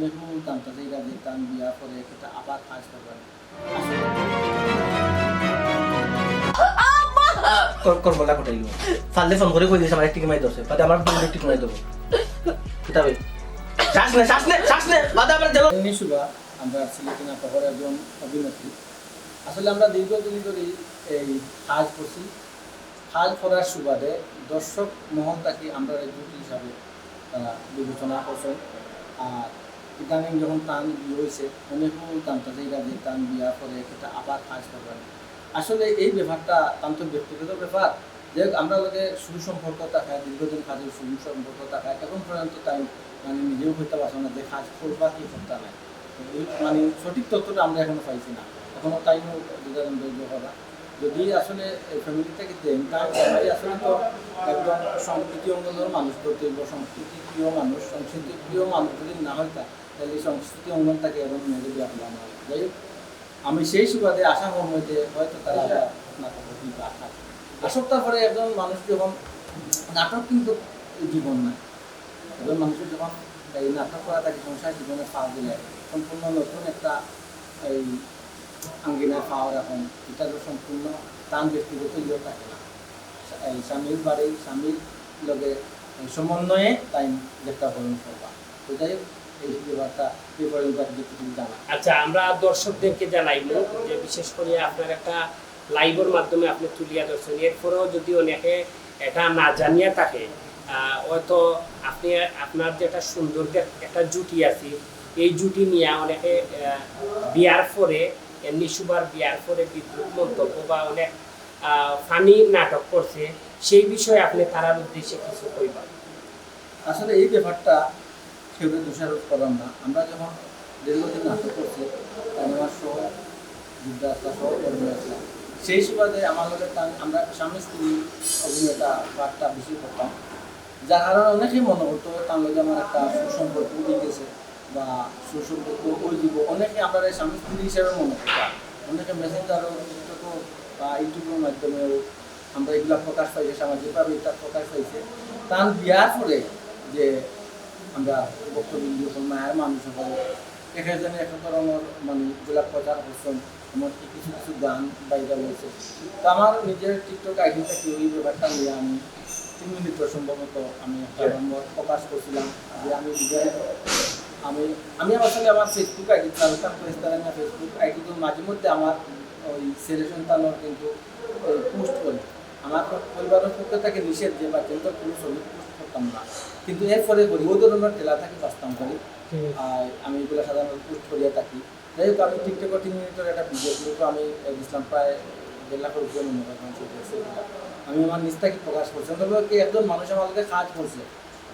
অনেক জানতে চাই যে তান বিয়া করে এটা আবার কাজ করবেন কর বলা কোটাই গো ফাললে ফোন করে কই দিছ আমার টিকে মাই দছে বাদে আমার বন্ধু টিকে মাই দেব কিতাবে শ্বাস নে বাদে আমরা দেব নিশুবা আমরা সিলেটে না শহরে একজন অভিনেত্রী আসলে আমরা দীর্ঘদিন ধরে এই কাজ করছি কাজ করার সুবাদে দর্শক মহলটাকে আমরা জুটি হিসাবে তারা বিবেচনা করছেন আর ইদানিং যখন টান বিয়ে হয়েছে অনেকেও জানতে চাই যে টান বিয়া করে এটা আবার কাজ করবেন আসলে এই ব্যাপারটা তান তো ব্যক্তিগত ব্যাপার যে আমরা লোকে সুসম্পর্ক থাকায় দীর্ঘদিন কাজের সুসম্পর্ক থাকায় এখন পর্যন্ত তাই মানে নিজেও হইতে পারছো না যে কাজ করবা কি করতে নাই মানে সঠিক তথ্যটা আমরা এখনো পাইছি না এখনো টাইমও দুজন ধৈর্য করা যদি আসলে ফ্যামিলি থেকে দেন তার সবাই আসলে তো একদম সংস্কৃতি অঙ্গনের মানুষ করতে হইব সংস্কৃতি প্রিয় মানুষ সংস্কৃতি প্রিয় মানুষ যদি না হয় তাহলে সংস্কৃতি অঙ্গনটাকে এবং মেরে দিয়ে আপনার যাই হোক আমি সেই সুবাদে আশা মধ্যে হয়তো তারা নাটক আশা আসক তারপরে একজন মানুষ যখন নাটক কিন্তু জীবন নয় একজন মানুষের যখন এই নাটক করা তাকে সংসার জীবনে পা দিলে সম্পূর্ণ নতুন একটা এই আঙ্গিনায় পাওয়ার এখন এটা তো সম্পূর্ণ তান ব্যক্তিগত ইয়ে থাকে না এই স্বামীর বাড়ি স্বামীর লগে সমন্বয়ে তাই একটা বরণ করবা তো যাই হোক এই ব্যাপারটা এই পরিবার কিছু জানা আচ্ছা আমরা দর্শকদেরকে জানাইব যে বিশেষ করে আপনার একটা লাইভের মাধ্যমে আপনি তুলিয়া ধরছেন এরপরেও যদি অনেকে এটা না জানিয়ে থাকে হয়তো আপনি আপনার যে একটা সুন্দর একটা জুটি আছে এই জুটি নিয়ে অনেকে বিয়ার পরে নিশুবার বিয়ার পরে বিদ্রুপ মন্তব্য বা অনেক ফানি নাটক করছে সেই বিষয়ে আপনি তারার উদ্দেশ্যে কিছু কইবেন আসলে এই ব্যাপারটা কেউ দোষারোপ করলাম না আমরা যখন দীর্ঘদিন নাটক করছি আমার সহ যুদ্ধাস্তা সহ কর্মীরা সেই সুবাদে আমার লোকের আমরা স্বামী স্ত্রী অভিনেতা পাঠটা বেশি করতাম যার কারণে অনেকেই মনে করতো তার লোকে আমার একটা সুসম্পর্ক উঠে গেছে বা সুসম্পর্ক ওই দিব অনেকে আমরা স্বামী স্ত্রী হিসেবে মনে করতাম অনেকে মেসেঞ্জারও টিকটকও বা ইউটিউবের মাধ্যমেও আমরা এগুলো প্রকাশ পাইছে সামাজিকভাবে এটা প্রকাশ পাইছে তার বিয়ার পরে যে আমরা বক্তব্য মায়ের মানুষ সকল এখানে এক ধরনের মানে যেগুলা প্রচার করছেন এমনকি কিছু কিছু গান বাইরে রয়েছে তো আমার নিজের টিকটক আইডি থেকে ওই ব্যাপারটা নিয়ে আমি 3 মিনিট সম্ভবত আমি একটা নম্বর প্রকাশ করছিলাম যে আমি আমি আমি আসলে আমার ফেসবুক আইডি চালতাম না ফেসবুক আইডি তো মাঝে মধ্যে আমার ওই ছেলে সন্তানের কিন্তু পোস্ট করি আমার পরিবারের পক্ষ থেকে নিষেধ যে বা কিন্তু কোনো ছবি পোস্ট করতাম না কিন্তু এরপরে করি ওই ধরনের জেলা থেকে বাঁচতাম করি আর আমি এগুলো সাধারণত পোস্ট করিয়া থাকি যাই হোক আমি টিকটকে 3 মিনিটের একটা ভিডিও কিন্তু আমি দিয়েছিলাম প্রায় 1.5 লাখের উপরে মনে হয় আমি আমার নিস্তাকে প্রকাশ করছি তবে কি একজন মানুষ আমাকে কাজ করছে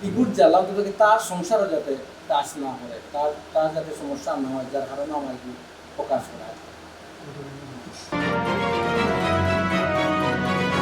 ইগুর জ্বালা অন্তত তার সংসারও যাতে কাজ না করে তার যাতে সমস্যা না হয় যার কারণে আমার কি প্রকাশ করা হয়